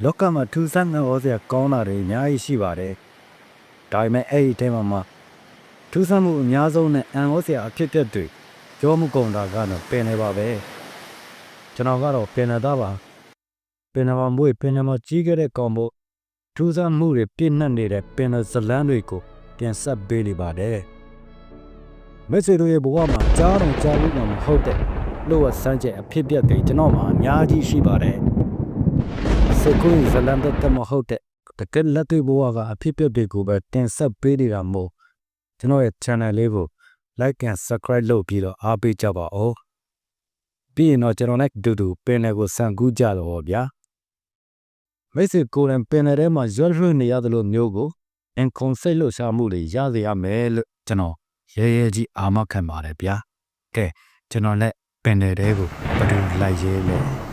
လောကမှာထူးဆန်းတဲ့ဩဇာကောင်းတာတွေအများကြီးရှိပါတယ်ဒါပေမဲ့အဲ့ဒီထဲမှာထူးဆန်းမှုအများဆုံးနဲ့အံ့ဩစရာအဖြစ်အပျက်တွေပြောမှုကုန်တာကတော့ပင်နေပါပဲကျွန်တော်ကတော့ပင်နေသားပါပင်နေမှာမွေးပင်နေမှာကြီးခဲ့တဲ့ကောင်မို့ထူးဆန်းမှုတွေပြည့်နှက်နေတဲ့ပင်နေဇလန်းတွေကိုပြန်ဆက်ပေးနေပါတယ်မိတ်ဆွေတို့ရဲ့ဘဝမှာကြားတော့ကြားလို့မဟုတ်တဲ့လို့ဝဆန်းချက်အဖြစ်အပျက်တွေကျွန်တော်မှာအများကြီးရှိပါတယ်စေကူဇလန်တဲ့မဟုတ်တဲ့တကယ်လက်တွေ့ဘဝကအဖြစ်အပျက်တွေကိုပဲတင်ဆက်ပေးနေတာမို့ကျွန်တော်ရဲ့ channel လေးကို like and subscribe လုပ်ပြီးတော့အားပေးကြပါဦးပြီးရင်တော့ကျွန်တော်နဲ့အတူတူပင်နယ်ကိုဆန်ကူးကြတော့ဗျာမိတ်ဆွေကိုယ်တိုင်ပင်နယ်ထဲမှာရွတ်ရွတ်နေရတယ်လို့မျိုးကိုအင်ကွန်စိတ်လို့ရှာမှုတွေရစေရမယ်လို့ကျွန်တော်ရဲရဲကြီးအာမခံပါတယ်ဗျာကဲကျွန်တော်နဲ့ပင်နယ်တဲကိုဘယ်လိုလိုက်ရဲလဲ